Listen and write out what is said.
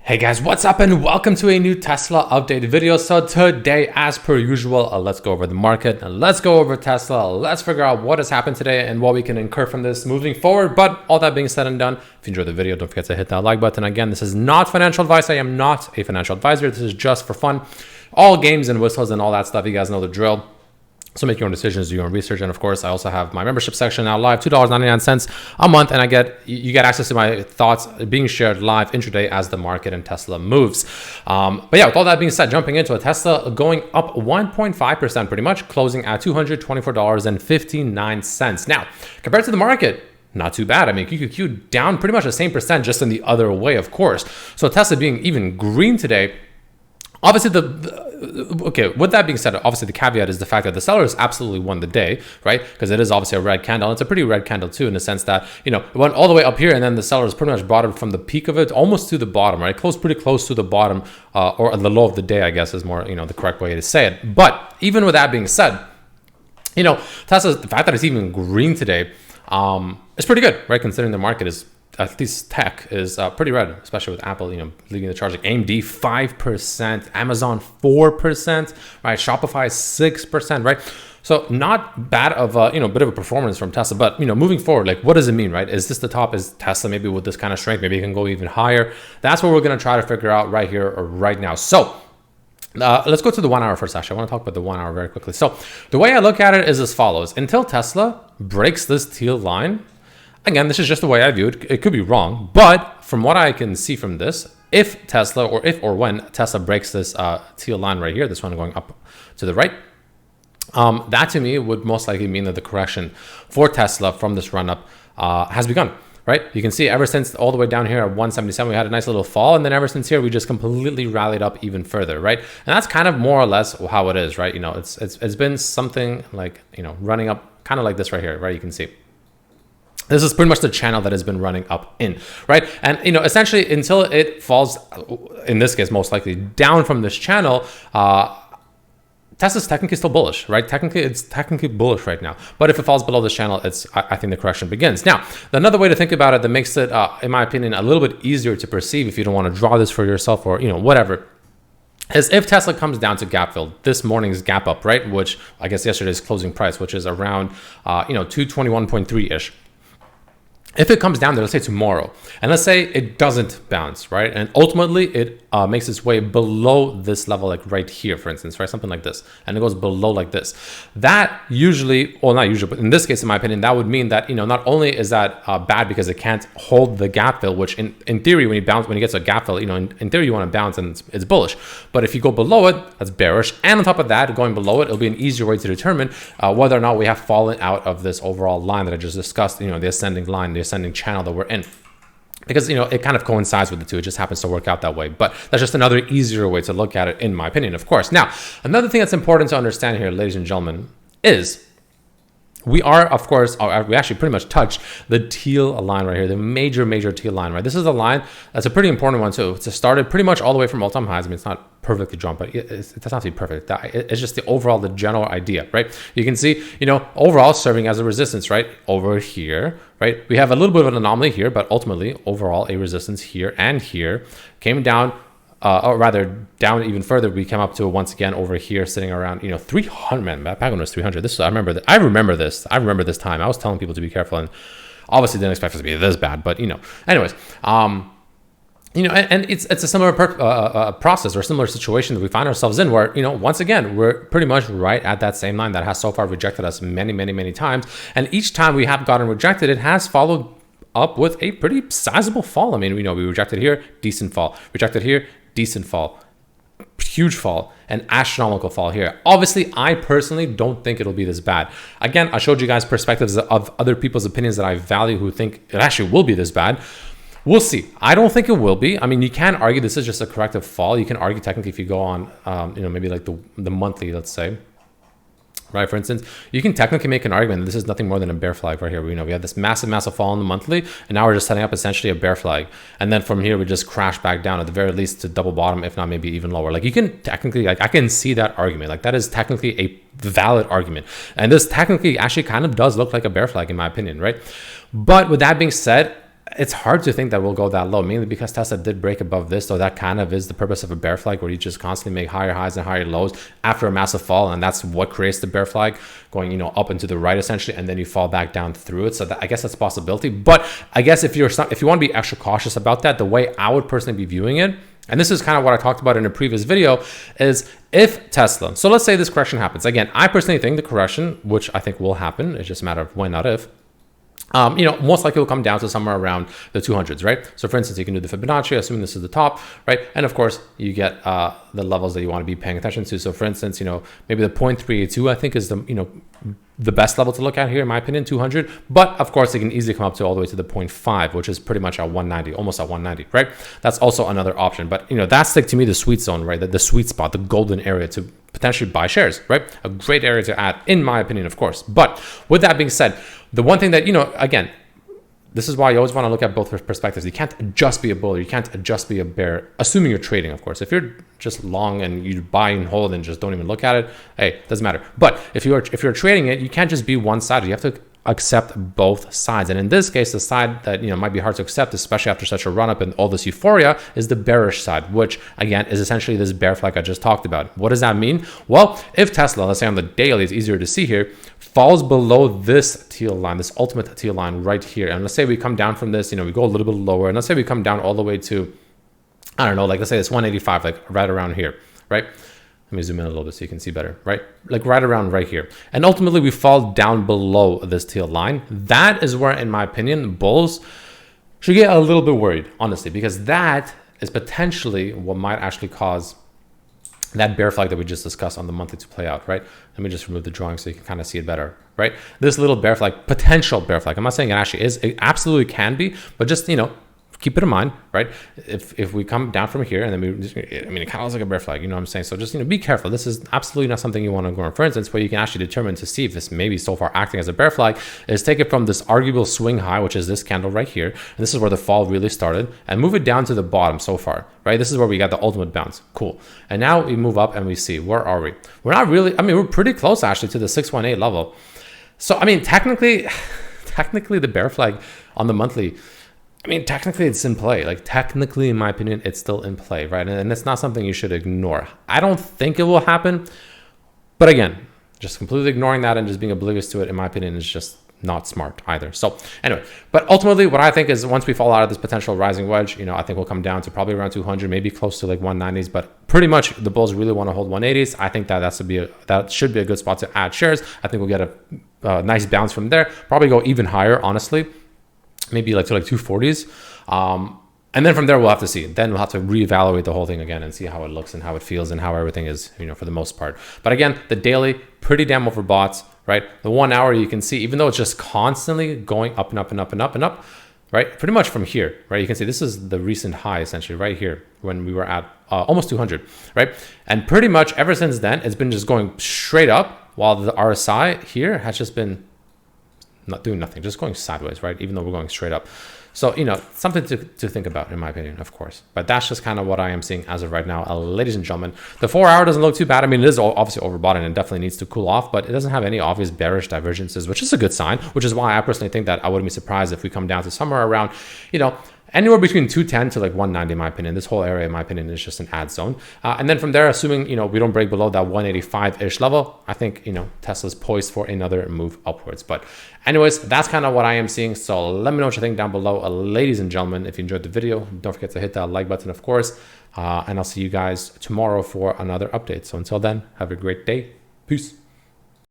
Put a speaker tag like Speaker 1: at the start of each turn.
Speaker 1: Hey guys, what's up and welcome to a new Tesla update video. So today, as per usual, let's go over the market and let's go over Tesla. Let's figure out what has happened today and what we can incur from this moving forward. But all that being said and done, if you enjoyed the video, don't forget to hit that like button. Again, this is not financial advice. I am not a financial advisor. This is just for fun. All games and whistles and all that stuff. You guys know the drill. So make your own decisions, do your own research, and of course, I also have my membership section now live, $2.99 a month, and you get access to my thoughts being shared live intraday as the market and Tesla moves. But yeah, with all that being said, jumping into a Tesla going up 1.5% pretty much, closing at $224.59. Now, compared to the market, not too bad. I mean, QQQ down pretty much the same percent, just in the other way, of course. So Tesla being even green today. Obviously, okay, with that being said, obviously the caveat is the fact that the sellers absolutely won the day, right? Because it is obviously a red candle. It's a pretty red candle too, in the sense that, you know, it went all the way up here and then the sellers pretty much brought it from the peak of it almost to the bottom, right? Close, pretty close to the bottom or the low of the day, I guess is more, you know, the correct way to say it. But even with that being said, you know, Tesla's, the fact that it's even green today is pretty good, right? Considering the market is, at least tech is pretty red, especially with Apple, you know, leading the charge. Like AMD 5%, Amazon 4%, right? Shopify 6%, right? So not bad of a, you know, bit of a performance from Tesla. But, you know, moving forward, like what does it mean, right? Is this the top? Is Tesla maybe with this kind of strength, maybe it can go even higher? That's what we're going to try to figure out right here or right now. So let's go to the 1 hour first. Actually, I want to talk about the 1 hour very quickly. So the way I look at it is as follows. Until Tesla breaks this teal line, again, this is just the way I view it. It could be wrong, but from what I can see from this, if Tesla or when Tesla breaks this teal line right here, this one going up to the right, that to me would most likely mean that the correction for Tesla from this run up has begun, right? You can see ever since all the way down here at 177, we had a nice little fall. And then ever since here, we just completely rallied up even further, right? And that's kind of more or less how it is, right? You know, it's been something like, you know, running up kind of like this right here, right? You can see. This is pretty much the channel that has been running up in, right? And, you know, essentially until it falls, in this case, most likely down from this channel, Tesla's technically still bullish, right? It's technically bullish right now. But if it falls below this channel, I think the correction begins. Now, another way to think about it that makes it, in my opinion, a little bit easier to perceive if you don't want to draw this for yourself or, you know, whatever, is if Tesla comes down to gap fill, this morning's gap up, right? Which I guess yesterday's closing price, which is around, you know, 221.3-ish. If it comes down there, let's say tomorrow, and let's say it doesn't bounce, right? And ultimately it makes its way below this level, like right here, for instance, right? Something like this, and it goes below like this. That usually, well, not usually, but in this case, in my opinion, that would mean that, you know, not only is that bad because it can't hold the gap fill, which in theory, when you get to a gap fill, you know, in theory, you want to bounce and it's bullish. But if you go below it, that's bearish. And on top of that, going below it, it'll be an easier way to determine whether or not we have fallen out of this overall line that I just discussed, you know, the ascending line, the ascending channel that we're in, because, you know, it kind of coincides with the two. It just happens to work out that way. But that's just another easier way to look at it, in my opinion, of course. Now, another thing that's important to understand here, ladies and gentlemen, is we are, of course, we actually pretty much touched the teal line right here, the major teal line, right? This is a line that's a pretty important one too. It's started pretty much all the way from all-time highs. I mean, it's not perfectly drawn, but it doesn't have to be perfect. It's just the general idea, right? You can see, you know, overall serving as a resistance, right? Over here, right? We have a little bit of an anomaly here, but ultimately overall a resistance here and here, came down, or rather down even further. We came up to once again over here, sitting around, you know, 300, man, back when it was 300. I remember this time. I was telling people to be careful, and obviously didn't expect it to be this bad, but, you know, anyways, you know, and it's a similar process or similar situation that we find ourselves in, where, you know, once again, we're pretty much right at that same line that has so far rejected us many times. And each time we have gotten rejected, it has followed up with a pretty sizable fall. I mean, you know, we rejected here, decent fall, rejected here, decent fall, huge fall, an astronomical fall here. Obviously, I personally don't think it'll be this bad. Again, I showed you guys perspectives of other people's opinions that I value who think it actually will be this bad. We'll see. I don't think it will be. I mean, you can argue this is just a corrective fall. You can argue technically if you go on, you know, maybe like the monthly, let's say, right? For instance, you can technically make an argument that this is nothing more than a bear flag right here. You know, we had this massive fall in the monthly, and now we're just setting up essentially a bear flag. And then from here, we just crash back down at the very least to double bottom, if not maybe even lower. Like, you can technically, like, I can see that argument. Like, that is technically a valid argument. And this technically actually kind of does look like a bear flag in my opinion, right? But with that being said, it's hard to think that we'll go that low, mainly because Tesla did break above this. So that kind of is the purpose of a bear flag, where you just constantly make higher highs and higher lows after a massive fall. And that's what creates the bear flag, going, up and to the right essentially, and then you fall back down through it. So I guess that's a possibility. But I guess if you want to be extra cautious about that, the way I would personally be viewing it, and this is kind of what I talked about in a previous video, is if Tesla, so let's say this correction happens. Again, I personally think the correction, which I think will happen, it's just a matter of when, not if, most likely will come down to somewhere around the 200s, right? So for instance, you can do the Fibonacci, assuming this is the top, right? And of course, you get the levels that you want to be paying attention to. So for instance, maybe the 0.382, I think is the best level to look at here, in my opinion, 200. But of course, it can easily come up to all the way to the 0.5, which is pretty much at 190, almost at 190, right? That's also another option. But, that's like, to me, the sweet zone, right? The sweet spot, the golden area to potentially buy shares, right? A great area to add, in my opinion, of course. But with that being said, the one thing that, again, this is why you always want to look at both perspectives. You can't just be a bull. You can't just be a bear, assuming you're trading, of course. If you're just long and you buy and hold and just don't even look at it, hey, doesn't matter. But if you're trading it, you can't just be one-sided. You have to accept both sides. And in this case, the side that might be hard to accept, especially after such a run-up and all this euphoria, is the bearish side, which again is essentially this bear flag I just talked about. What does that mean? Well, if Tesla, let's say on the daily, it's easier to see here, falls below this teal line, this ultimate teal line right here, and let's say we come down from this, we go a little bit lower, and let's say we come down all the way to, I don't know, like let's say it's 185, like right around here, right? Let me zoom in a little bit so you can see better, right? Like right around right here. And ultimately we fall down below this teal line. That is where, in my opinion, bulls should get a little bit worried, honestly, because that is potentially what might actually cause that bear flag that we just discussed on the monthly to play out, right? Let me just remove the drawing so you can kind of see it better, right? This little bear flag, potential bear flag. I'm not saying it actually is, it absolutely can be, but just, keep it in mind, right? If we come down from here and then it kind of looks like a bear flag, you know what I'm saying? So just, be careful. This is absolutely not something you want to ignore. For instance, what you can actually determine to see if this maybe so far acting as a bear flag is take it from this arguable swing high, which is this candle right here. And this is where the fall really started, and move it down to the bottom so far, right? This is where we got the ultimate bounce. Cool. And now we move up and we see, where are we? We're not really, we're pretty close actually to the 618 level. So, technically the bear flag on the monthly, technically it's in play. Like technically, in my opinion, it's still in play, right? And it's not something you should ignore. I don't think it will happen. But again, just completely ignoring that and just being oblivious to it, in my opinion, is just not smart either. So anyway, but ultimately what I think is once we fall out of this potential rising wedge, I think we'll come down to probably around 200, maybe close to like 190s, but pretty much the bulls really want to hold 180s. I think that that should be a good spot to add shares. I think we'll get a nice bounce from there, probably go even higher, honestly. Maybe like to like 240s. And then from there, we'll have to see. Then we'll have to reevaluate the whole thing again and see how it looks and how it feels and how everything is, for the most part. But again, the daily, pretty damn overbought, right? The 1 hour, you can see, even though it's just constantly going up and up and up and up and up, right? Pretty much from here, right? You can see this is the recent high, essentially, right here when we were at almost 200, right? And pretty much ever since then, it's been just going straight up, while the RSI here has just been not doing nothing, just going sideways, right? Even though we're going straight up. So, something to think about, in my opinion, of course. But that's just kind of what I am seeing as of right now. Ladies and gentlemen, the 4 hour doesn't look too bad. It is obviously overbought and it definitely needs to cool off, but it doesn't have any obvious bearish divergences, which is a good sign, which is why I personally think that I wouldn't be surprised if we come down to somewhere around, anywhere between 210 to like 190, in my opinion. This whole area, in my opinion, is just an ad zone. And then from there, assuming, we don't break below that 185-ish level, I think, Tesla's poised for another move upwards. But anyways, that's kind of what I am seeing. So let me know what you think down below. Ladies and gentlemen, if you enjoyed the video, don't forget to hit that like button, of course. And I'll see you guys tomorrow for another update. So until then, have a great day. Peace.